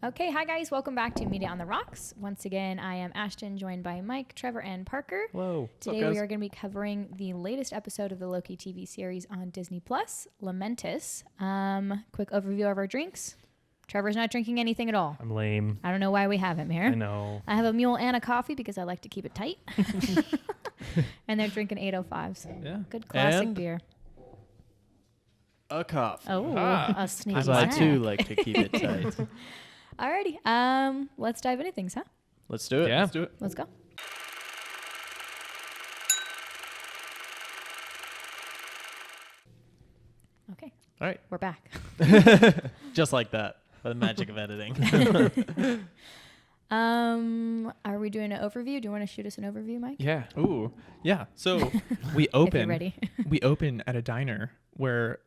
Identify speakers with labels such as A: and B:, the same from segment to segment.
A: Okay, hi guys, welcome back to Media on the Rocks. Once again, I am Ashton, joined by Mike, Trevor, and Parker.
B: Hello.
A: Today we are going to be covering the latest episode of the Loki TV series on Disney Plus, Lamentis. Quick overview of our drinks. Trevor's not drinking anything at all.
B: I'm lame.
A: I don't know why we have him here.
B: I know.
A: I have a mule and a coffee because I like to keep it tight. And they're drinking 805s.
B: Yeah.
A: Good classic
C: And
A: beer.
C: A coffee.
A: Oh,
B: Ah.
A: a sneaky
C: Because I
A: snack.
C: too like to keep it tight.
A: Alrighty, let's dive into things, huh?
C: Let's do it.
B: Yeah.
C: Let's do it.
A: Let's go. Okay,
C: All right.
A: we're back.
C: Just like that. By the magic of editing.
A: Are we doing an overview? Do you want to shoot us an overview, Mike?
D: Yeah. Ooh. Yeah. So we
A: If you're
D: open.
A: ready.
D: We open at a diner where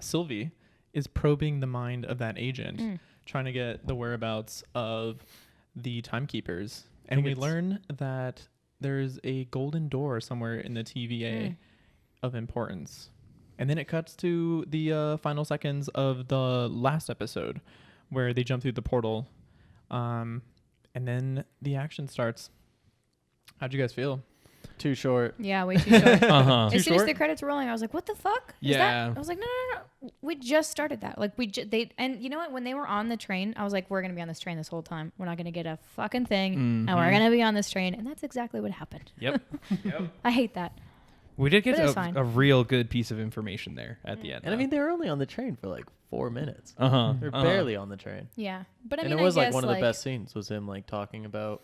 D: Sylvie is probing the mind of that agent, trying to get the whereabouts of the timekeepers, and we learn that there's a golden door somewhere in the TVA of importance. And then it cuts to the final seconds of the last episode where they jump through the portal. And then the action starts. How'd you guys feel?
C: Too short.
A: Yeah, way too short.
B: Uh-huh.
A: As soon as
D: short?
A: the credits were rolling, I was like, "What the fuck?" Is
D: Yeah.
A: that? I was like, "No. We just started that. Like, and you know what? When they were on the train, I was like, "We're gonna be on this train this whole time. We're not gonna get a fucking thing, and we're gonna be on this train." And that's exactly what happened.
B: Yep.
A: I hate that.
B: We did
A: But it was
B: get
A: fine.
B: a real good piece of information there at the end.
C: And I mean, they were only on the train for like 4 minutes.
B: uh-huh.
C: They're barely on the train.
A: Yeah, but I
C: and
A: mean,
C: it was
A: I
C: like
A: guess,
C: one of the best scenes was him like talking about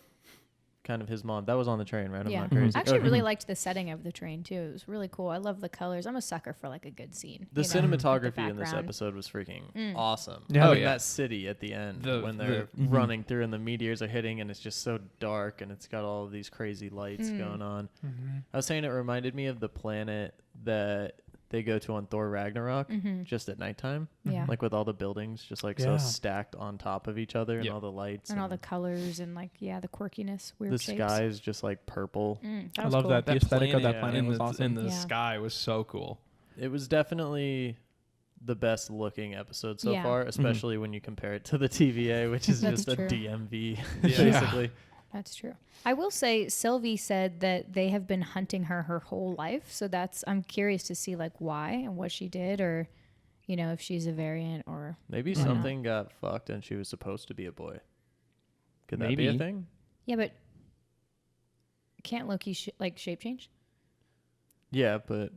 C: kind of his mom. That was on the train, right? I'm
A: Yeah,
C: not crazy.
A: I actually really liked the setting of the train too. It was really cool. I love the colors. I'm a sucker for like a good scene.
C: The
A: you know, with the
C: cinematography in this
A: background.
C: episode was freaking awesome.
B: Yeah.
C: I
B: Oh,
C: mean,
B: yeah.
C: that city at the end
B: The-
C: when they're
B: the-
C: running through and the meteors are hitting and it's just so dark and it's got all of these crazy lights going on. I was saying it reminded me of the planet that they go to on Thor Ragnarok just at nighttime.
A: Yeah.
C: Like with all the buildings just like
D: Yeah.
C: so stacked on top of each other and
B: Yep.
C: all the lights.
A: And all the colors and like the quirkiness, weird
C: the
A: shapes.
C: sky is just like purple.
A: That
D: I
A: was
D: love
A: cool.
D: that. The aesthetic of that planet
B: in
D: was
B: the,
D: awesome.
B: in the
A: Yeah.
B: sky was so cool.
C: It was definitely the best looking episode so
A: Yeah.
C: far, especially when you compare it to the TVA, which is
A: That's
C: just
A: true.
C: a DMV,
D: Yeah.
C: basically.
A: That's true. I will say Sylvie said that they have been hunting her whole life. So I'm curious to see like why and what she did, or, you know, if she's a variant or.
C: Maybe
A: Why not?
C: something got fucked and she was supposed to be a boy. Could that be
B: Maybe.
C: a thing?
A: Yeah, but can't Loki shape change?
C: Yeah, but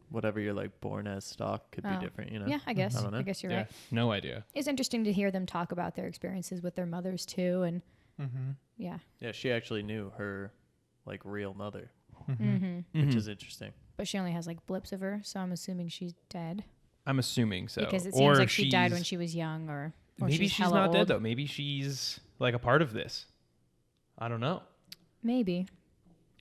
C: whatever you're like born as stock could be
A: Oh.
C: different, you know?
A: Yeah, I guess.
C: I don't know.
A: I guess you're
B: Yeah.
A: right.
B: No idea.
A: It's interesting to hear them talk about their experiences with their mothers too. And yeah.
C: Yeah, she actually knew her like real mother,
A: Mm-hmm.
C: which is interesting.
A: But she only has like blips of her. So I'm assuming she's dead.
B: I'm assuming so.
A: Because it
B: Or
A: seems like she died
B: she's-
A: when she was young or
B: Maybe she's
A: hella
B: not dead
A: old.
B: though. Maybe she's like a part of this. I don't know.
A: Maybe.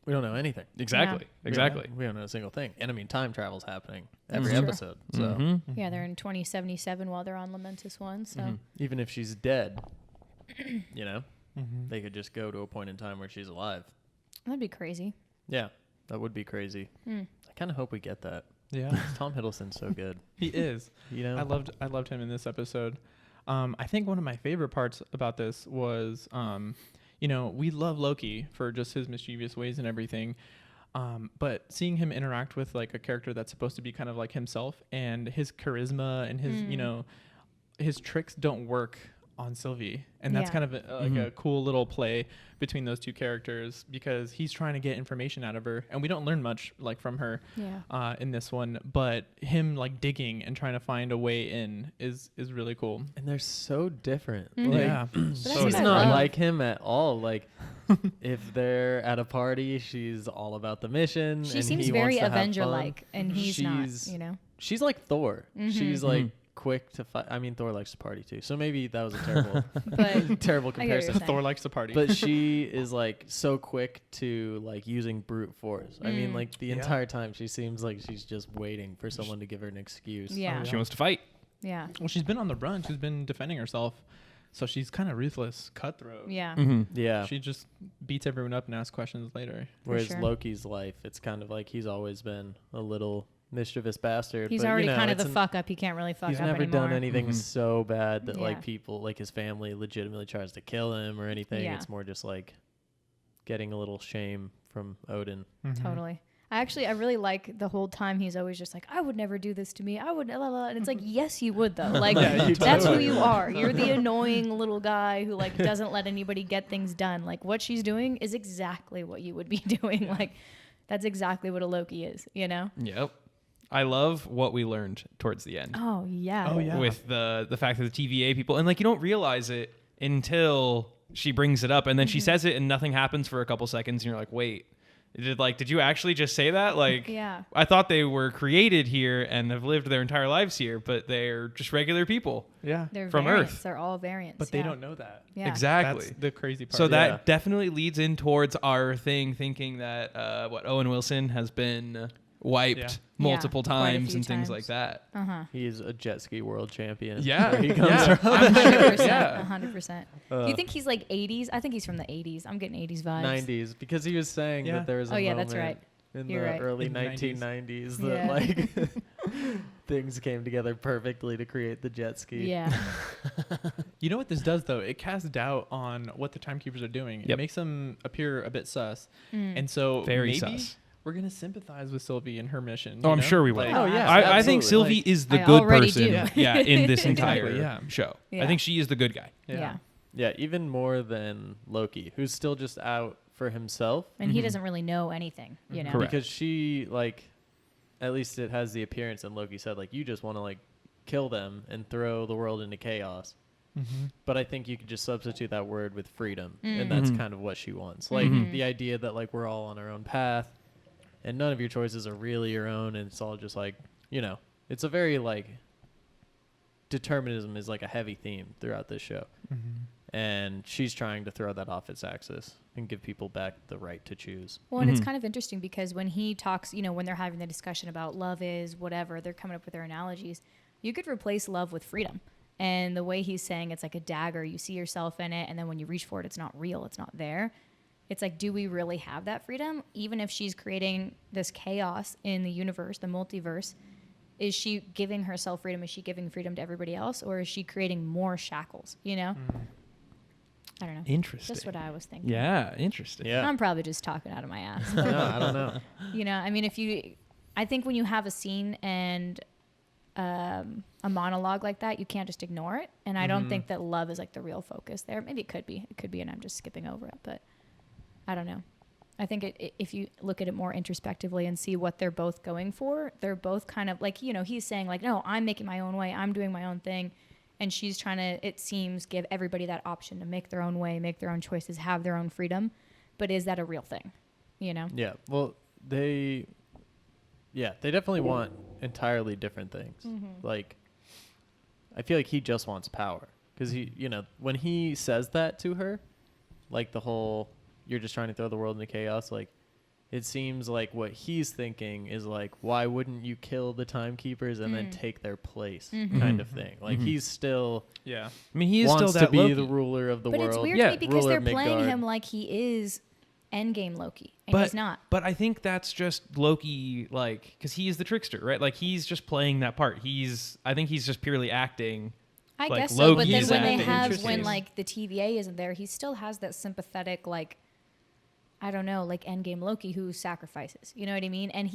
C: We don't know anything.
B: Exactly. Exactly.
C: We don't know a single thing. And I mean, time travel's happening
A: That's
C: every
A: true.
C: episode. So
B: Mhm.
A: Yeah, they're in 2077 while they're on Lamentis 1. So
C: even if she's dead, you know, they could just go to a point in time where she's alive.
A: that'd be crazy.
C: Yeah, that would be crazy. I kind of hope we get that.
D: Yeah,
C: Tom Hiddleston's so good.
D: he is.
C: You know,
D: I loved him in this episode. I think one of my favorite parts about this was, you know, we love Loki for just his mischievous ways and everything. But seeing him interact with like a character that's supposed to be kind of like himself, and his charisma and his, you know, his tricks don't work on Sylvie, and that's
A: Yeah.
D: kind of like a cool little play between those two characters, because he's trying to get information out of her, and we don't learn much like from her
A: Yeah.
D: in this one, but him like digging and trying to find a way in is really cool.
C: and they're so different.
A: Mhm.
C: Like,
D: Yeah.
A: that's
C: she's
A: what I
C: not
A: love.
C: like him at all. Like, if they're at a party, she's all about the mission.
A: She
C: and
A: seems
C: he
A: very
C: wants to have
A: Avenger-like, and he's
C: She's-
A: not, you know.
C: She's like Thor. She's like quick to fight. I mean, Thor likes to party too. So maybe that was a terrible,
A: But
C: terrible
A: I get what you're
C: comparison.
A: saying.
D: Thor likes to party.
C: But she is like so quick to like using brute force. I mean, like the
D: Yeah.
C: entire time she seems like she's just waiting for someone to give her an excuse.
A: Yeah.
B: She wants to fight.
A: Yeah.
D: well, she's been on the run. She's been defending herself, so she's kind of ruthless, cutthroat.
A: Yeah.
C: Yeah.
D: She just beats everyone up and asks questions later.
C: Whereas
A: sure.
C: Loki's life, it's kind of like he's always been a little mischievous bastard.
A: He's
C: but,
A: already kind of
C: it's
A: the fuck up. He can't really fuck
C: He's
A: up
C: never
A: anymore.
C: done anything
B: Mhm.
C: so bad that
A: Yeah.
C: like people, like his family, legitimately tries to kill him or anything.
A: Yeah.
C: It's more just like getting a little shame from Odin.
D: Mhm.
A: Totally. I really like the whole time he's always just like, I would never do this to me. I would, la, la, la. And it's like, yes, you would though. Like,
C: Yeah, you
A: that's who
C: totally
A: you
C: would.
A: are. You're the annoying little guy who like doesn't let anybody get things done. Like what she's doing is exactly what you would be doing. Like that's exactly what a Loki is, you know?
B: Yep. I love what we learned towards the end
A: Oh yeah.
D: Oh yeah.
B: with the fact that the TVA people, and like you don't realize it until she brings it up, and then she says it and nothing happens for a couple seconds, and you're like, wait. Did you actually just say that? Like,
A: Yeah.
B: I thought they were created here and have lived their entire lives here, but they're just regular people.
D: Yeah.
A: They're
B: From
A: variants.
B: Earth.
A: They're all variants.
D: But they
A: yeah.
D: don't know that.
A: Yeah.
B: Exactly.
D: That's the crazy part.
B: So that
C: Yeah.
B: definitely leads in towards our thing, thinking that Owen Wilson has been wiped
D: Yeah.
B: multiple
A: Yeah, quite a
B: times
A: few
B: and things
A: times.
B: like that.
A: Uh-huh.
C: He is a jet ski world champion.
B: Yeah,
C: Where he comes
B: yeah.
C: from.
A: 100%.
B: Yeah.
A: 100%.
C: Uh,
A: You think he's like 80s? I think he's from the 80s. I'm getting 80s vibes.
C: 90s, because he was saying
D: Yeah.
C: that there was a
A: Oh, yeah,
C: moment
A: that's right.
C: in
A: You're
C: the
A: right.
C: early
D: In the
C: 1990s that
A: Yeah.
C: like things came together perfectly to create the jet ski.
A: Yeah.
D: You know what this does though? It casts doubt on what the timekeepers are doing.
B: Yep.
D: It makes them appear a bit sus.
A: Mm.
D: And so
B: Very
D: maybe
B: sus.
D: we're gonna sympathize with Sylvie and her mission.
B: Oh,
D: you
B: I'm
D: know?
B: sure we will.
D: Like,
C: Oh, yeah.
B: I think
C: absolutely.
B: Sylvie
D: Like,
B: is the
A: I
B: good
A: already
B: person.
A: do.
B: In this entire
D: Exactly, yeah.
B: show.
A: Yeah.
B: I think she is the good guy.
A: Yeah.
C: Yeah, even more than Loki, who's still just out for himself.
A: And he
B: Mhm.
A: doesn't really know anything, you know?
B: Correct.
C: Because she, like, at least it has the appearance, and Loki said, like, you just want to, like, kill them and throw the world into chaos.
D: Mhm.
C: But I think you could just substitute that word with freedom,
A: Mm.
C: and that's
B: Mhm.
C: kind of what she wants. Like,
B: Mhm.
C: the idea that, like, we're all on our own path, and none of your choices are really your own, and it's all just, like, you know, it's a very, like, determinism is, like, a heavy theme throughout this show.
D: Mhm.
C: And she's trying to throw that off its axis and give people back the right to choose.
A: Well, and it's
B: Mhm.
A: kind of interesting because when he talks, you know, when they're having the discussion about love is whatever, they're coming up with their analogies. You could replace love with freedom. And the way he's saying it's like a dagger, you see yourself in it, and then when you reach for it, it's not real, it's not there. It's like, do we really have that freedom? Even if she's creating this chaos in the universe, the multiverse, is she giving herself freedom? Is she giving freedom to everybody else? Or is she creating more shackles, you know? I don't know.
B: Interesting.
A: Just what I was thinking.
B: Yeah, interesting.
C: Yeah.
A: I'm probably just talking out of my ass.
C: No, I don't know.
A: You know, I mean, I think when you have a scene and a monologue like that, you can't just ignore it. And I don't think that love is like the real focus there. Maybe it could be, and I'm just skipping over it, but I don't know. I think if you look at it more introspectively and see what they're both going for, they're both kind of like, you know, he's saying like, no, I'm making my own way. I'm doing my own thing. And she's trying to, it seems, give everybody that option to make their own way, make their own choices, have their own freedom. But is that a real thing? You know?
C: Yeah. Well, they definitely want entirely different things. Like, I feel like he just wants power because he, you know, when he says that to her, like the whole, you're just trying to throw the world into chaos, like, it seems like what he's thinking is like, why wouldn't you kill the timekeepers and then take their place, kind of thing. Like, he's still
D: Yeah.
B: I mean, he is
C: wants
B: still that
C: to be
B: Loki.
C: the ruler of the
A: But
C: world.
A: it's weird
B: Yeah,
A: to me because
C: ruler
A: they're
C: of
A: playing
C: Midgard.
A: him like he is Endgame Loki, and
B: but
A: he's not.
B: But I think that's just Loki, like, because he is the trickster, right? Like, he's just playing that part. I think he's just purely acting.
A: I
B: like,
A: guess so, but then
B: Loki's
A: when they
B: acting.
A: have,
C: Interesting.
A: when like the TVA isn't there, he still has that sympathetic, like, I don't know, like Endgame Loki who sacrifices. You know what I mean? And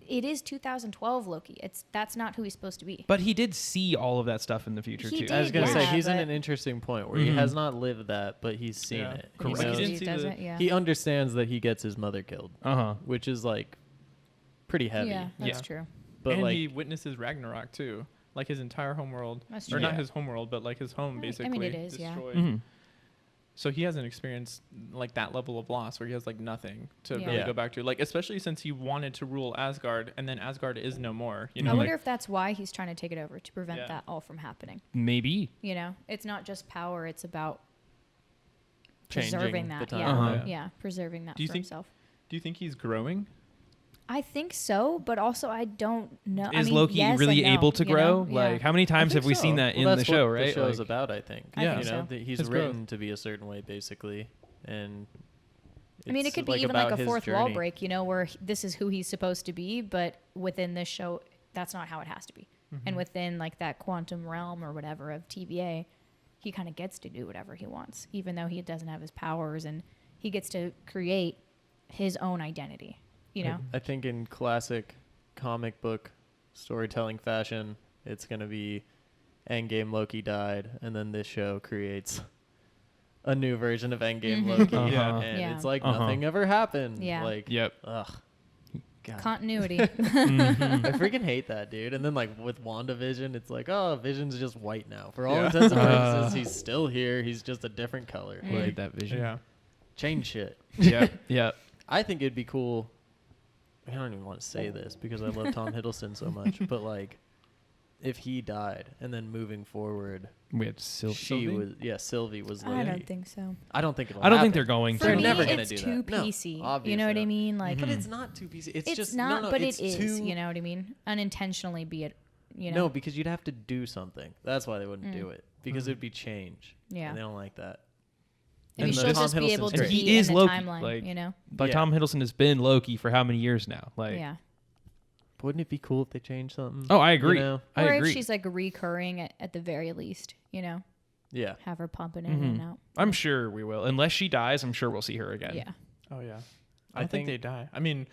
A: it is 2012 Loki. That's not who he's supposed to be.
B: But he did see all of that stuff in the future,
A: He
B: too.
A: did.
C: I was gonna say
A: Yeah,
C: he's in
A: but-
C: an interesting point where he
B: Mhm.
C: has not lived that, but he's seen
D: Yeah.
C: it. He
B: Correct.
C: knows-
D: He didn't
A: He
D: see
A: doesn't,
D: the-
A: yeah.
C: He understands that he gets his mother killed,
B: Uh-huh.
C: which is like pretty heavy.
A: Yeah, that's
D: Yeah.
A: true.
C: But
D: And
C: like,
D: he witnesses Ragnarok too, like his entire homeworld,
A: That's
D: or
A: true.
D: not
C: Yeah.
D: his homeworld, but like his home
A: I
D: basically.
A: mean, it is, yeah.
D: destroyed.
B: Mhm.
D: So he hasn't experienced like that level of loss where he has like nothing to
A: Yeah.
D: really
C: Yeah.
D: go back to. Like especially since he wanted to rule Asgard, and then Asgard is no more. You
A: I
D: know,
A: wonder
D: like,
A: if that's why he's trying to take it over, to prevent
D: Yeah.
A: that all from happening.
B: Maybe.
A: You know, it's not just power; it's about
C: changing
A: preserving
C: the
A: that.
C: time.
A: Yeah,
B: Uh-huh.
A: yeah, preserving that
D: Do you
A: for
D: think-
A: himself.
D: do you think he's growing?
A: I think so, but also I don't know. I
B: Is
A: mean,
B: Loki
A: yes
B: really
A: and no,
B: able to
A: you
B: grow?
A: know? Yeah.
B: Like, how many times have we seen that in
C: Well,
B: the
C: that's
B: show,
C: what
B: right?
C: The show's
B: Like,
C: about, I think.
A: I
D: Yeah.
A: think
C: You know,
A: so.
C: that he's
D: His
C: written
D: growth.
C: to be a certain way, basically, and
A: I mean, it could be even
C: about
A: like a
C: his
A: fourth wall
C: journey.
A: break, where this is who he's supposed to be, but within this show, that's not how it has to be. And within like that quantum realm or whatever of TVA, he kind of gets to do whatever he wants, even though he doesn't have his powers, and he gets to create his own identity,
C: I think in classic comic book storytelling fashion, it's going to be Endgame Loki died, and then this show creates a new version of Endgame Loki.
B: Uh-huh.
C: And
A: Yeah.
C: it's like
B: Uh-huh.
C: nothing ever happened.
A: Yeah.
C: Like,
B: Yep.
C: ugh. God.
A: Continuity.
C: I freaking hate that, dude. And then like with WandaVision, it's like, oh, Vision's just white now. For all intents and purposes, he's still here. He's just a different color.
B: Hated
C: Like,
B: that vision.
D: Yeah.
C: change shit.
B: Yep. Yep.
C: I think it'd be cool. I don't even want to say this because I love Tom Hiddleston so much, but like, if he died and then moving forward,
B: We had Sylvie.
C: Sylvie was
A: I
C: Loki.
A: don't think so.
C: I don't think it'll
B: I don't think
C: happen.
B: they're going
A: For
C: They're
A: me,
B: to.
C: never gonna
A: it's
C: do that.
A: too
C: No,
A: PC. You know
C: obviously
A: what I
C: not.
A: mean? Like,
C: But it's not too PC. It's just
A: not,
C: no,
A: but
C: it's
A: it is.
C: too,
A: You know what I mean? Unintentionally be it.
C: No, because you'd have to do something. That's why they wouldn't do it, because it'd be change.
A: Yeah.
C: And they don't like that.
A: Maybe
C: And
A: she'll
C: the
A: just
C: Tom
A: be able
C: Hiddleston's
A: to
C: great.
A: be
B: And he is
A: in the
B: Loki,
A: timeline.
B: like-
A: Yeah.
B: Tom Hiddleston has been Loki for how many years now? Like,
A: Yeah.
C: Wouldn't it be cool if they changed something?
B: Oh, I agree.
C: You know?
B: I
A: Or
B: agree.
A: if she's like recurring at the very least,
C: Yeah.
A: have her pumping in and out.
B: I'm sure we will. Unless she dies, I'm sure we'll see her again.
A: Yeah.
D: Oh yeah.
C: I
D: I don't think
C: think-
D: they die. I mean,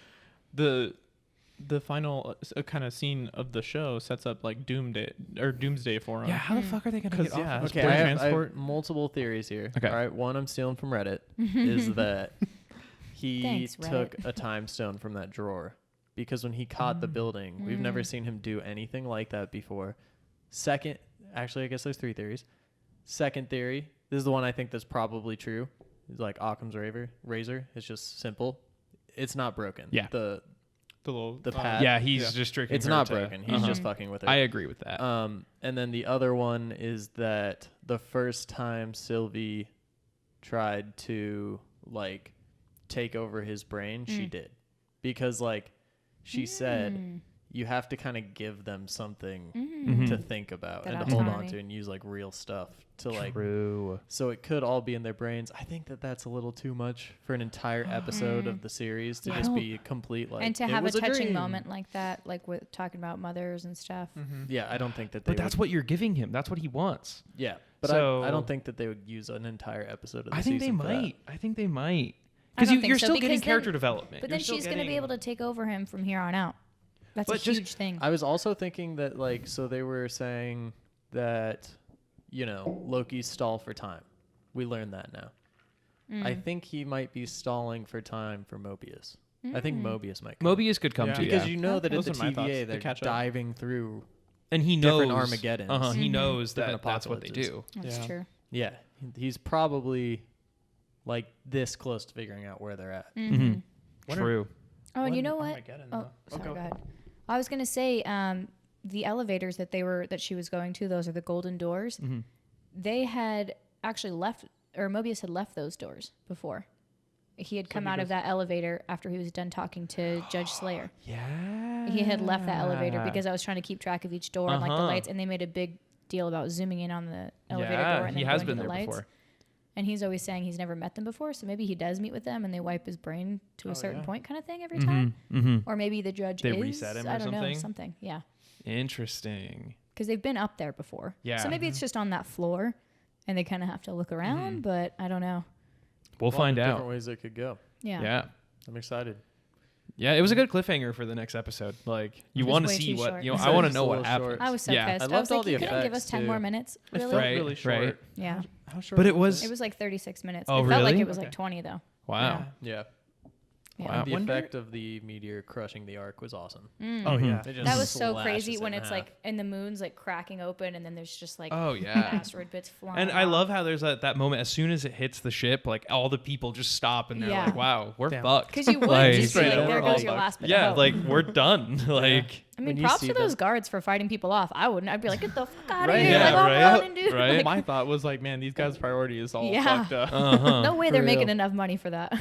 D: the final kind of scene of the show sets up like Doomsday for him.
B: Yeah. How the fuck are they gonna
D: 'Cause,
B: get
D: yeah,
B: off?
D: it's
C: Okay,
D: Sport
C: I have
D: transport.
C: multiple theories here.
B: Okay.
C: All right, one I'm stealing from Reddit is that he
A: Thanks,
C: took
A: Reddit.
C: a time stone from that drawer because when he caught the building, we've never seen him do anything like that before. Second, actually, I guess there's three theories. Second theory, this is the one I think that's probably true. It's like Occam's razor. It's just simple. It's not broken.
B: Yeah.
C: The
D: The
C: pad.
B: Yeah, he's just tricking.
C: It's
B: her
C: not
B: to-
C: broken. He's just fucking with her.
B: I agree with that.
C: And then the other one is that the first time Sylvie tried to like take over his brain, she did. Because like she said you have to kind of give them something to think about
A: That
C: and to hold on
A: autonomy.
C: to and use like real stuff to like
B: True.
C: so it could all be in their brains. I think that that's a little too much for an entire episode of the series to
A: Yeah.
C: just be complete like
A: And to
C: it
A: have a
C: was
A: touching
C: dream.
A: moment like that, like with talking about mothers and stuff.
C: Yeah, I don't think that they
B: But that's
C: would,
B: what you're giving him. That's what he wants.
C: yeah. But
B: So-
C: I don't think that they would use an entire episode of the
B: I think they
C: season for that.
B: might. I think they might.
A: I
B: Because
A: don't think
B: you're
A: so,
B: still
A: because
B: getting
A: then-
B: character development.
A: But
B: You're
A: then
B: still
A: she's going to be
B: getting-
A: able to take over him from here on out. That's
B: But
A: a
B: just-
A: huge thing.
C: I was also thinking that like so they were saying that Loki's stall for time. We learned that now. I think he might be stalling for time for Mobius. I think Mobius might come.
B: Mobius could come
D: Yeah.
B: to
C: because
B: you.
C: you know that
D: Those
C: at the
D: are my thoughts.
C: TVA
D: They
C: they're
D: catch up.
C: diving through.
B: And he knows
C: different Armageddons.
B: He knows
C: Different
B: that that's what they do.
C: apocalypses.
A: That's
D: Yeah.
A: true.
C: Yeah, he's probably like this close to figuring out where they're at.
B: Mm-hmm.
D: When
B: True.
A: Oh, and you
D: when
A: know what?
D: Armageddon,
A: Oh,
D: though?
A: sorry,
D: Okay.
A: go ahead. I was gonna say, the elevators that she was going to, those are the golden doors.
B: Mm-hmm.
A: They had actually left, or Mobius had left those doors before. He had come out of that elevator after he was done talking to Judge Slayer.
B: Yeah.
A: He had left that elevator because I was trying to keep track of each door and like the
B: Uh-huh.
A: lights, and they made a big deal about zooming in on the elevator
B: Yeah,
A: door and
B: he
A: then
B: has
A: going
B: been
A: to the
B: there
A: lights.
B: before.
A: And he's always saying he's never met them before, so maybe he does meet with them and they wipe his brain to a certain
D: yeah.
A: point, kind of thing every time.
B: Mm-hmm.
A: Or maybe the judge
B: They
A: is,
B: reset him or
A: I don't know,
B: something?
A: something. Yeah,
B: Interesting.
A: because they've been up there before.
B: Yeah.
A: So maybe it's just on that floor, and they kind of have to look around. But I don't know.
B: We'll
C: A lot
B: find
C: of
B: out.
C: different ways it could go.
A: Yeah.
B: Yeah.
C: I'm excited.
B: Yeah, it was a good cliffhanger for the next episode. Like, you
A: was
B: want to
A: way
B: see
A: too
B: what
A: short.
B: I want to
C: Just
B: know
C: a
B: what
C: little
B: happened.
C: short.
A: I was so
B: Yeah.
A: pissed.
C: I
A: I,
C: loved
A: was
C: all
A: like,
C: the
A: you couldn't give us
C: effects,
A: 10 more
C: too.
A: minutes,
D: It
A: really?
D: felt
B: Right,
D: really short.
B: right.
A: Yeah.
D: How short?
B: But it was.
A: It was like 36 minutes.
B: Oh,
A: it felt like
B: really?
A: it was like
D: Okay.
A: 20 though.
B: Wow.
C: Yeah.
A: Yeah.
B: Wow.
C: The
D: Wonder-
C: effect of the meteor crushing the ark was awesome.
D: Oh yeah.
C: They just
A: That was so
C: slashes
A: crazy
C: it
A: when
C: in
A: it's
C: half.
A: like, and the moon's like cracking open, and then there's just like
B: Oh, yeah.
A: asteroid bits flying.
B: And I
A: off.
B: love how there's that moment as soon as it hits the ship, like all the people just stop and they're
A: Yeah.
B: like, "Wow, we're
D: Damn.
B: fucked."
A: Because you would
B: Like-
A: just be
D: Straight
A: like,
D: up,
A: there
D: we're all
A: goes your
D: fucked.
A: last bit of
B: Yeah,
A: hope.
B: like we're done. Like,
A: I mean,
C: when you
A: props
C: see
A: to those
C: them-
A: guards for fighting people off. I wouldn't. I'd be like, get the fuck out of
C: Right,
A: here.
C: yeah,
A: like, I'm
B: right,
A: running, dude.
B: right.
A: Like,
D: My thought was like, man, these guys' priority is all
A: Yeah.
D: fucked up.
A: no way they're
C: For
A: making
C: real.
A: enough money for that.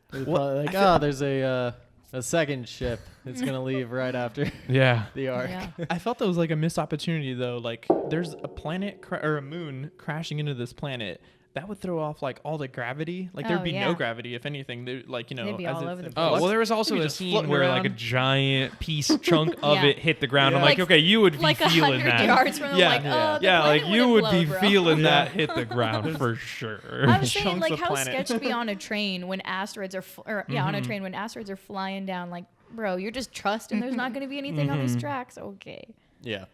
C: They're probably like, oh, there's a second ship. It's gonna leave right after
B: yeah.
C: the ark.
A: yeah.
D: I felt that was like a missed opportunity though. Like there's a planet or a moon crashing into this planet that would throw off like all the gravity. Like there'd
A: Oh,
D: be
A: yeah.
D: no gravity, if anything. Like, you know,
A: They'd be
D: as
A: all
D: if
A: over the
D: it
A: place.
B: Oh,
D: flux,
B: well, there was
D: they'd
B: also
D: be
B: a
D: just
B: scene
D: floating
B: where like a
D: around.
B: giant piece chunk of
A: Yeah.
B: it hit the ground.
C: Yeah.
B: I'm like,
A: Like-
B: okay, you would be
A: like
B: feeling
A: 100
B: that.
A: yards from them,
B: Yeah.
A: like, oh, the
B: Yeah, like
A: planet
B: you would
A: wouldn't
B: be
A: blow, bro.
B: feeling that hit the ground for sure.
A: I was saying,
D: Chunks
A: like,
D: of
A: how
D: planet.
A: sketch to be on a train when asteroids are, on a train when asteroids are flying down. Like, bro, you're just trusting there's not going to be anything on these tracks. Okay.
C: Yeah.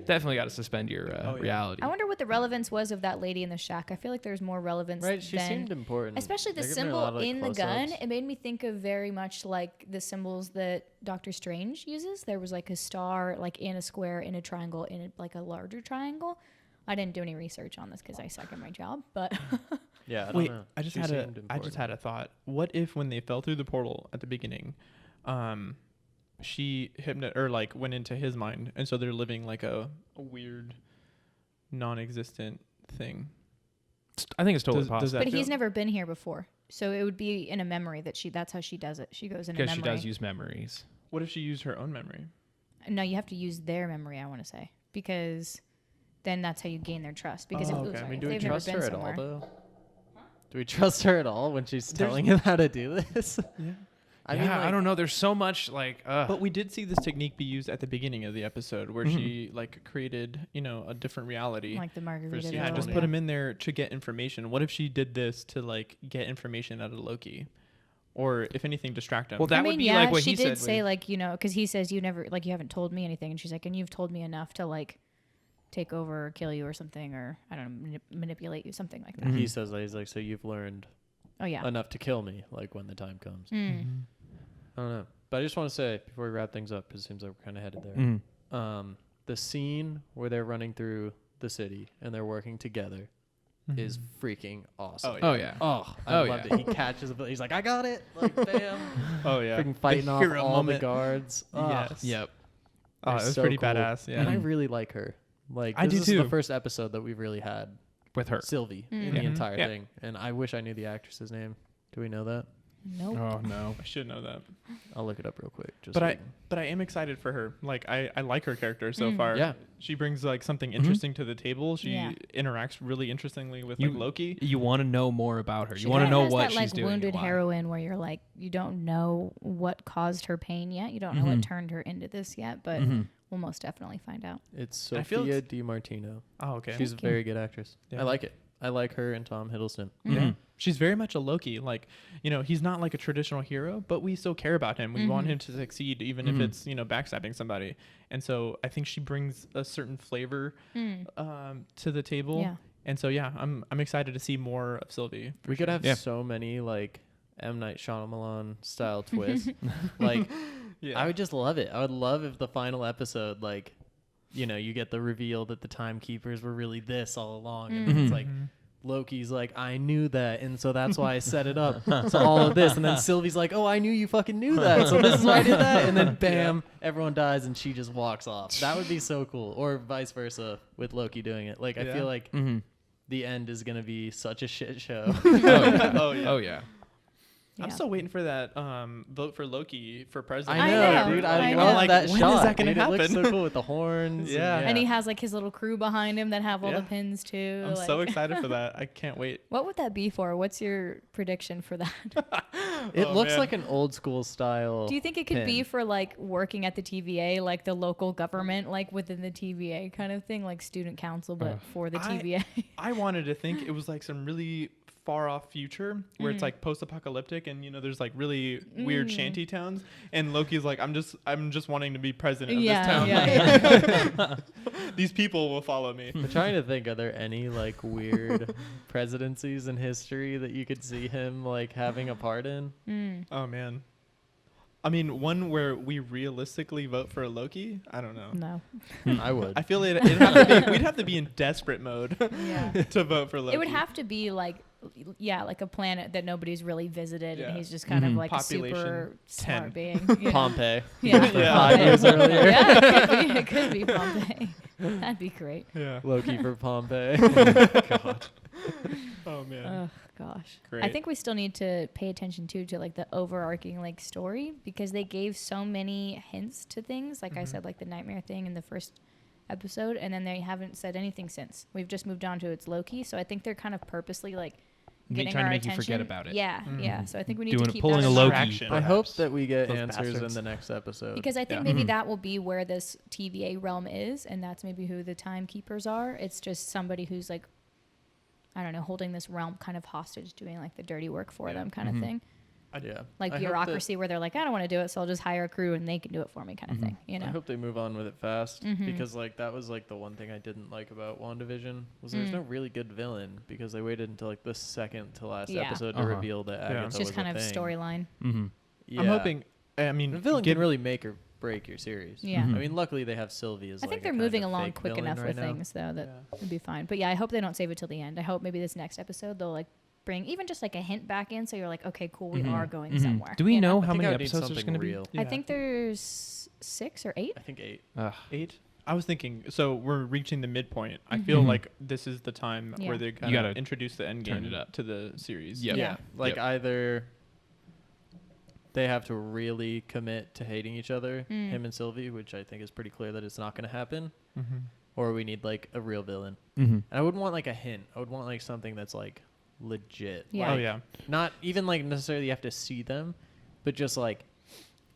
B: Definitely got to suspend your
D: yeah.
B: reality.
A: I wonder what the relevance was of that lady in the shack. I feel like there's more relevance
C: Right. She
A: than,
C: seemed important.
A: especially the
C: They're giving her a lot
A: symbol
C: of, like,
A: in the gun.
C: close-ups.
A: It made me think of very much like the symbols that Doctor Strange uses. There was like a star, like in a square, in a triangle, in like a larger triangle. I didn't do any research on this because I suck at my job, but
C: Yeah. I don't
D: Wait,
C: know.
D: I just
C: She
D: had
C: seemed
D: I just had a thought. What if when they fell through the portal at the beginning, she went into his mind, and so they're living like a weird, non-existent thing.
B: I think it's totally
D: Does
B: possible.
D: that
A: but he's
D: feel-
A: never been here before, so it would be in a memory that that's how she does it. She goes in a
B: Because
A: memory.
B: she does use memories.
D: What if she used her own memory?
A: No, you have to use their memory. I want to say because then that's how you gain their trust. Because
D: Oh,
A: if,
D: okay. I
A: sorry,
C: mean,
A: if
C: do we
A: they've never
C: trust
A: been
C: her at
A: somewhere,
C: all, though? Do we trust her at all when she's telling him how to do this?
D: Yeah.
C: I mean, like,
B: I don't know. There's so much like.
D: But we did see this technique be used at the beginning of the episode where she like created, you know, a different reality.
A: like the margarita.
C: Yeah,
D: Yeah,
A: girl,
D: just
C: yeah.
D: put him in there to get information. What if she did this to like get information out of Loki, or if anything, distract him?
B: Well, that
A: I mean,
B: would be
A: yeah,
B: like what
A: she
B: he
A: did
B: said.
A: say, like, you know, because he says you never, like, you haven't told me anything, and she's like, and you've told me enough to like take over or kill you or something, or I don't know, manipulate you, something like that.
C: He says that. He's like, so you've learned
A: Oh yeah.
C: enough to kill me, like when the time comes.
A: Mm.
C: I don't know. But I just want to say, before we wrap things up, because it seems like we're kind of headed there.
B: Mhm.
C: The scene where they're running through the city and they're working together is freaking awesome.
D: Oh,
B: Oh yeah.
C: Oh, I
B: Oh,
C: loved
B: yeah.
C: it. He catches it. He's like, I got it. Like, bam.
D: Oh yeah.
C: Freaking fighting off
D: hero
C: all
D: moment.
C: the guards. Oh,
D: Yes.
B: Yep.
D: Oh,
C: they're
D: it was
C: so
D: pretty
C: cool.
D: badass. Yeah.
C: And I really like her. Like,
D: I
C: this
D: do
C: is the
D: too.
C: first episode that we've really had
B: With her.
C: Sylvie in
A: Mhm.
C: the
D: Yeah.
C: entire
B: Yeah.
C: thing. And I wish I knew the actress's name. Do we know that?
A: Nope.
B: Oh no.
D: I should know that.
C: I'll look it up real quick. Just
D: But
C: so
D: I
C: we can-
D: but I am excited for her. Like I like her character so
A: Mm.
D: far.
C: Yeah.
D: She brings like something interesting to the table. She
A: Yeah.
D: interacts really interestingly with
B: You-
D: like Loki.
B: You want to know more about her.
A: She
B: You want to
A: kinda
B: know
A: has
B: what
A: that,
B: she's
A: like,
B: doing. and
A: wounded
B: why.
A: heroine where you're like, you don't know what caused her pain yet. You don't know what turned her into this yet, but we'll most definitely find out.
C: It's
D: I feel
C: Sophia
D: it's-
C: DiMartino.
D: Oh, okay.
C: She's a
A: Thank you.
C: very good actress.
D: Yeah.
C: I like it. I like her and Tom Hiddleston.
D: Yeah. She's very much a Loki. Like, you know, he's not like a traditional hero, but we still care about him. We want him to succeed, even if it's, you know, backstabbing somebody. And so I think she brings a certain flavor to the table.
A: Yeah.
D: And so, yeah, I'm excited to see more of Sylvie. for
C: We could
D: sure.
C: have
B: Yeah.
C: so many like M. Night Shyamalan style twists. Like,
D: Yeah.
C: I would just love it. I would love if the final episode, like, you know, you get the reveal that the timekeepers were really this all along. And it's like, Loki's like, I knew that, and so that's why I set it up. So all of this, and then Sylvie's like, oh, I knew you fucking knew that, so this is why I did that. And then bam, everyone dies, and she just walks off. That would be so cool. Or vice versa with Loki doing it. Like, I
D: Yeah.
C: feel like the end is gonna be such a shit show.
B: Oh yeah.
D: Oh, yeah.
B: Oh yeah.
D: I'm
A: Yeah.
D: still waiting for that vote for Loki for president.
C: I
A: I
C: know,
A: know,
C: dude.
A: I
C: I
A: know.
C: love
D: Like,
C: that
D: when is
C: shot.
D: that gonna
C: dude. It looks
D: happen?
C: so cool with the horns.
D: Yeah.
A: And he has like his little crew behind him that have all
D: Yeah.
A: the pins too.
D: I'm
A: like,
D: so excited for that. I can't wait.
A: What would that be for? What's your prediction for that?
C: It
D: Oh,
C: looks
D: man.
C: like an old school style.
A: Do you think it could be
C: pin.
A: for like working at the TVA, like the local government, like within the TVA kind of thing, like student council, but for the TVA?
D: I wanted to think it was like some really far off future where it's like post-apocalyptic and you know there's like really weird shanty towns and Loki's like I'm just wanting to be president of
A: Yeah,
D: this town.
A: yeah,
D: Like, these people will follow me.
C: I'm trying to think, are there any like weird presidencies in history that you could see him like having a part in?
D: Oh man. I mean, one where we realistically vote for Loki? I don't know.
A: No.
C: I would.
D: I feel it'd have to be, we'd have to be in desperate mode
A: Yeah.
D: to vote for Loki.
A: It would have to be like, yeah, like a planet that nobody's really visited,
D: Yeah.
A: and he's just kind of like a
D: Population
A: super
D: 10.
A: smart being. You know?
C: Pompeii.
A: Yeah.
D: Yeah.
C: 5 years earlier.
A: Yeah, it could be Pompeii. That'd be great.
D: Yeah.
C: Loki for Pompeii.
D: God. Oh man.
A: Oh gosh. I
D: Great.
A: think we still need to pay attention to like the overarching like story because they gave so many hints to things. Like I said, like the nightmare thing in the first episode, and then they haven't said anything since. We've just moved on to it's Loki, so I think they're kind of purposely like getting
B: trying
A: our
B: to make
A: attention.
B: you forget about it.
A: Yeah, yeah. So I think we need
B: Doing
A: to
B: it,
A: keep
B: pulling
A: that
B: a
A: in
B: Loki.
A: mind.
D: Distraction.
C: I hope
D: Perhaps.
C: that we get
D: Those
C: answers
D: bastards.
C: in the next episode.
A: Because I think maybe that will be where this TVA realm is, and that's maybe who the timekeepers are. It's just somebody who's like, I don't know, holding this realm kind of hostage, doing like the dirty work for them kind of thing.
C: yeah,
A: Like
C: I hope
A: bureaucracy where they're like, I don't want to do it, so I'll just hire a crew and they can do it for me kind of thing, you
C: I
A: know?
C: hope they move on with it fast because like that was like the one thing I didn't like about WandaVision was there's no really good villain because they waited until like the second to last
A: Yeah.
C: episode to reveal that Agatha
A: It's
C: was
A: just kind
C: a
A: of
C: thing.
A: storyline.
C: Yeah.
D: I'm hoping. I mean,
C: the villain can really make or break your series.
A: Yeah.
C: I mean, luckily they have Sylvie as
A: I
C: like
A: think
C: a
A: they're
C: kind
A: moving
C: of
A: along
C: fake
A: quick
C: villain
A: enough
C: right
A: with
C: now.
A: things, though, that would be fine. But yeah, I hope they don't save it till the end. I hope maybe this next episode they'll like bring even just like a hint back in, so you're like, okay, cool, we are going somewhere.
B: Do we
A: you
B: know
C: I
B: how
C: think
B: many
C: I would need
B: episodes there's
C: something
B: going to be?
C: real.
A: I think there's 6 or 8.
C: I think 8.
D: 8. I was thinking, so we're reaching the midpoint. I feel like this is the time
A: Yeah.
D: where they
B: You
D: kind
B: gotta
D: of introduce the end
B: turn
D: game
B: it up.
D: to the series.
B: Yep.
A: Yeah.
C: Like
B: Yep.
C: either they have to really commit to hating each other, him and Sylvie, which I think is pretty clear that it's not going to happen, or we need like a real villain. And I wouldn't want like a hint. I would want like something that's like legit.
A: Yeah.
D: Oh
C: Like,
D: yeah.
C: not even like necessarily you have to see them, but just like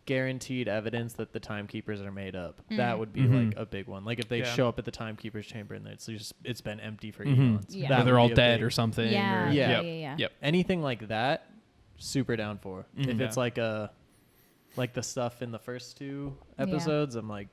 C: guaranteed evidence that the timekeepers are made up. That would be like a big one. Like if they
D: Yeah.
C: show up at the timekeepers chamber and it's been empty for eons.
A: Yeah.
C: That
B: Or they're
C: would
B: all
C: be a
B: dead
C: big-
B: or something.
A: Yeah,
B: or,
A: yeah,
B: Yep.
A: yeah.
B: Yep.
C: Anything like that, super down for. If it's
D: Yeah.
C: like the stuff in the first 2 episodes, I'm like,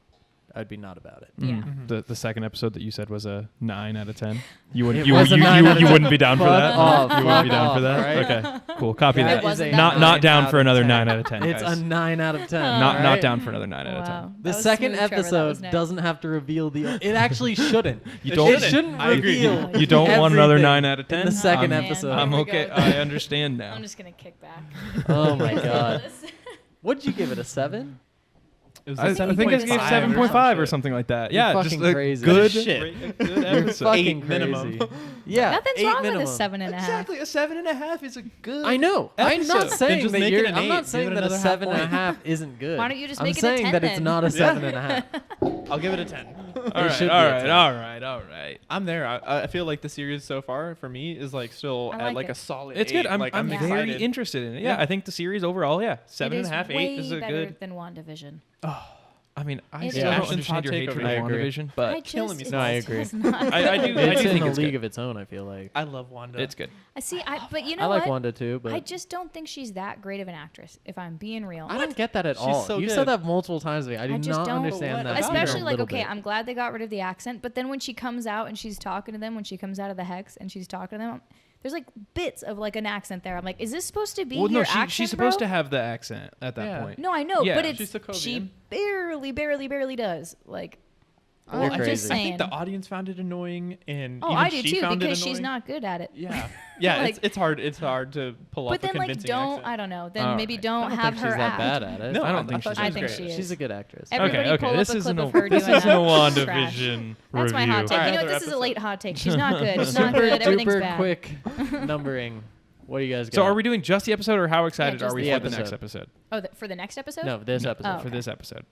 C: I'd be not about it.
A: Yeah.
B: The second episode that you said was a 9 out of 10. You wouldn't
C: It was a 9 out of
B: you
C: 10.
B: wouldn't be down for
C: Fuck
B: that.
C: off,
B: You wouldn't
C: fuck
B: be down for
C: off,
B: that.
C: alright?
B: Okay, cool. Copy
A: That
B: that.
A: wasn't
C: a
A: that
B: Not down
C: out
B: for
C: of
B: another
C: 10.
B: 9 out of 10.
C: It's
B: guys.
C: a 9 out of 10.
B: not
C: alright?
B: down for another 9 out of 10.
A: Wow.
C: The
A: That was
C: second
A: smooth, Trevor. That
C: episode
A: was nice.
C: doesn't have to reveal the. It actually shouldn't.
B: You
C: It
B: don't-
C: shouldn't
B: I agree.
C: reveal.
B: You don't want another
C: everything
B: 9 out of 10?
C: in the second
A: man.
C: episode.
B: I'm
A: Here we
B: okay.
A: go.
B: I understand now.
A: I'm just gonna kick back.
C: Oh my god. What did you give it? A 7?
D: It was
B: I think I gave it
A: 7.5
B: 7.5 or something like that.
C: You're
B: Yeah, just
C: fucking
B: a
C: crazy.
B: good,
D: Shit.
B: a good
C: You're
B: episode.
C: fucking
D: 8 minimum.
C: crazy. Yeah,
A: Nothing's
C: 8
A: wrong
C: minimum.
A: with a 7.5.
B: Exactly, a 7.5 is a good.
C: I know. I'm not
B: episode.
C: saying
D: just
C: that
D: make it
C: you're.
D: an
C: I'm
D: 8.
C: not
D: Give
C: saying
D: it
C: that a
D: another half
C: 7.5 isn't good.
A: Why don't you just
C: I'm
A: make it a
C: saying
A: 10
C: that it's
A: then?
C: not a 7.5.
D: I'll give it a 10.
B: All right,
C: should be
B: all
C: a
B: right,
C: 10.
B: all right, all right.
D: I'm there. I feel like the series so far for me is like still
A: I
D: at
A: like
D: like
A: it.
D: a solid.
B: It's
D: 8.
B: good. I'm
D: like,
B: very
D: excited.
B: interested in it. Yeah,
D: Yeah.
B: I think the series overall, yeah,
A: It
B: 7.5, 8 is
A: way
B: a
A: better
B: good.
A: than WandaVision.
B: I mean, I
A: It
B: still
A: is.
B: don't
D: Ashton's
B: understand
D: hot
B: your
D: take
B: hatred
D: over
B: of
C: there. I agree.
B: WandaVision,
A: I
B: but
A: just,
D: killing me
A: it's
C: No, I agree.
A: just not-
B: I do
C: It's in
B: think
C: a
B: it's
C: league
B: good.
C: of its own. I feel like.
D: I love Wanda.
B: It's good.
A: I see. But you know
C: I like
A: what?
C: Wanda too, but
A: I just don't think she's that great of an actress. If I'm being real.
C: I don't get that at
D: She's
C: all.
D: so
C: you
D: good.
C: said that multiple times to me. I do
A: I just
C: not
A: don't-
C: understand
D: What
C: that.
D: about her?
A: Especially
C: a
A: like,
C: little
A: okay,
C: bit.
A: I'm glad they got rid of the accent, but then when she comes out and she's talking to them, when she comes out of the hex and she's talking to them, there's like bits of like an accent there. I'm like, is this supposed to be
B: Well,
A: your
B: no,
A: accent,
B: she's supposed
A: bro?
B: to have the accent at that
D: Yeah.
B: point.
A: No, I know,
B: Yeah.
A: but
D: She's
A: it's she
D: Sokovian.
A: barely does. Like,
C: You're
A: I'm
C: crazy.
A: just
D: I
A: saying.
D: think the audience found it annoying, and
A: Oh,
D: even
A: I do
D: she
A: too
D: found
A: because
D: it
A: she's
D: annoying.
A: not good at it.
D: Yeah, yeah.
A: Like-
D: it's hard. It's hard to pull off
A: But
D: a
A: then like
D: convincing
A: don't
D: accent.
A: I don't know. Then
B: All
A: maybe
B: right.
A: don't
C: I don't
A: have
C: think
A: her
C: she's that
A: act.
C: bad at it.
D: No,
B: I don't think
D: thought
B: she's
D: she
A: I
D: was
A: think
D: great.
A: she is.
C: She's a good actress.
A: Everybody
B: okay,
A: pull up
B: this
A: a
B: isn't
A: clip
B: a
A: of her
B: this
A: doing
B: isn't
A: that.
B: a
A: Trash.
B: WandaVision
A: That's my
B: review.
A: hot take. You know
D: Either
A: what? This is a
D: episode.
A: late hot take. She's not good. It's not
C: Super
A: good. Everything's
C: duper
A: bad.
C: quick numbering. What do you guys got?
B: So are we doing just the episode, or how excited
A: just
B: are we
C: the
B: for the next
C: episode.
B: episode?
A: Oh, for the next episode?
C: No, this episode.
A: Oh.
B: For
A: Okay.
B: this episode.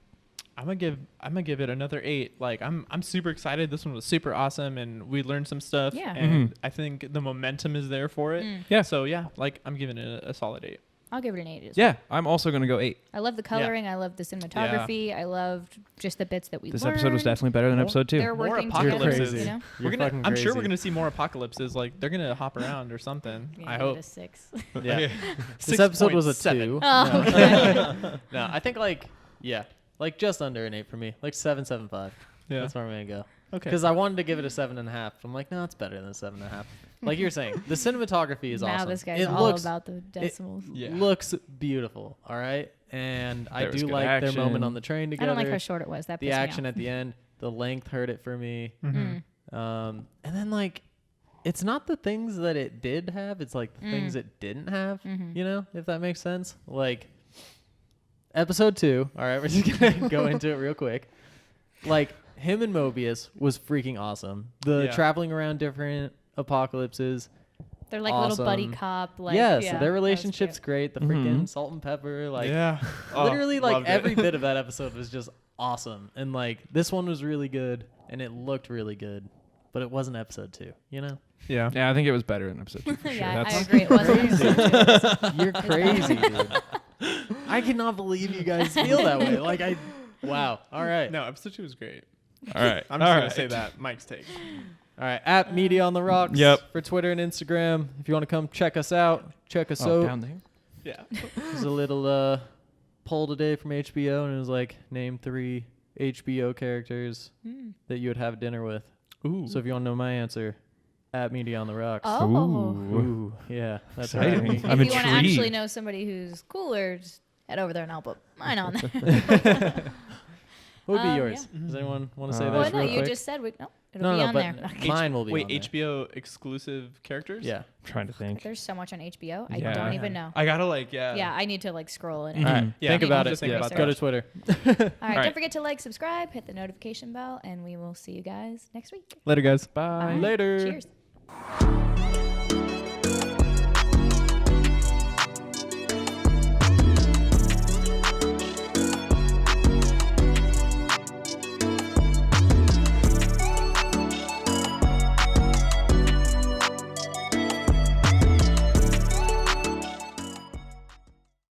D: I'm gonna give it another 8. Like I'm super excited. This one was super awesome, and we learned some stuff.
A: Yeah.
D: And I think the momentum is there for it.
B: Yeah.
D: So yeah, like I'm giving it a solid 8.
A: I'll give it an 8 as well.
B: Yeah, I'm also gonna go 8.
A: I love the coloring. I love the cinematography. I loved just the bits that we
B: This
A: learned.
B: episode was definitely better than
D: More-
B: episode 2.
A: They're
D: More
A: working
D: apocalypses.
A: together. You know?
C: You're fucking
D: I'm sure we're
C: crazy.
D: gonna see more apocalypses. Like they're gonna hop around or something.
A: Yeah,
D: I
A: give it
D: hope.
A: a 6.
C: Yeah. This episode was a
D: 6.7.
C: 2.
A: Oh, okay.
C: No, I think like just under an 8 for me. Like 7.75.
D: Yeah.
C: That's where I'm gonna go.
D: Okay.
C: Because I wanted to give it a 7.5. I'm like, no, it's better than a 7.5. Like you're saying, the cinematography is
A: now
C: awesome.
A: this guy's
C: it
A: all
C: looks,
A: about the decimals.
D: Yeah.
C: looks beautiful. All right, and I
B: There was
C: do
B: good
C: like their
B: action.
C: moment on the train
A: I
C: together.
A: don't like how short it was. That
C: the
A: pissed
C: action
A: me
C: at the end, the length hurt it for me.
A: Mm-hmm.
C: And then like, it's not the things that it did have; it's like the things it didn't have.
A: Mm-hmm.
C: You know, if that makes sense. Like, episode 2. All right, we're just gonna go into it real quick. Like him and Mobius was freaking awesome. The
D: Yeah.
C: traveling around different apocalypses.
A: They're like little buddy
C: Awesome.
A: cop. Like,
C: yeah,
A: yeah,
C: so
A: that
C: their
A: was
C: relationship's
A: cute.
C: great. The freaking salt and pepper, like
D: yeah.
C: literally, like
D: loved it.
C: every bit of that episode was just awesome. And like this one was really good. and it looked really good, but it wasn't episode 2. You know?
D: Yeah.
B: Yeah, I think it was better in episode 2 for sure.
A: Yeah, I
B: That's
A: agree. It wasn't episode 2.
C: You're crazy, dude. I cannot believe you guys feel that way. Like wow. All right.
D: No, episode 2 was great.
B: all right.
D: I'm just
B: all
D: gonna
B: right.
D: say that Mike's take.
C: All right. At Media on the Rocks.
B: Yep.
C: For Twitter and Instagram. If you want to come check us out, check us
B: Oh,
C: out.
B: down there.
D: Yeah.
C: There's a little poll today from HBO, and it was like, name 3 HBO characters that you would have dinner with.
D: Ooh.
C: So if you want to know my answer, at Media on the Rocks.
A: Oh.
C: Ooh, yeah, that's
B: Exciting.
C: right.
B: I'm
A: If you want to actually
B: intrigued.
A: know somebody who's cooler, just head over there and I'll put mine on there.
C: What would be
A: Yeah.
C: yours? Does anyone want to say
B: Well,
C: this
A: Well, no,
C: real
A: you
C: quick?
A: just said it'll
C: no,
A: be
C: no,
A: on
C: but
A: there.
C: mine will be
D: Wait,
C: on there.
D: HBO exclusive characters?
C: Yeah.
B: I'm trying to think.
A: There's so much on HBO. I
B: Yeah.
A: don't even know.
B: I gotta like, yeah.
A: Yeah, I need to like scroll in.
B: Mhm.
C: All right.
D: Yeah.
C: Think
D: I'll
C: about
D: just
C: it.
D: think
C: Yeah.
D: about
C: Go to
D: that.
C: Twitter.
A: All right,
B: right.
A: don't forget to like, subscribe, hit the notification bell, and we will see you guys next week.
D: Later, guys.
B: Bye.
A: Bye.
C: Later.
A: Cheers.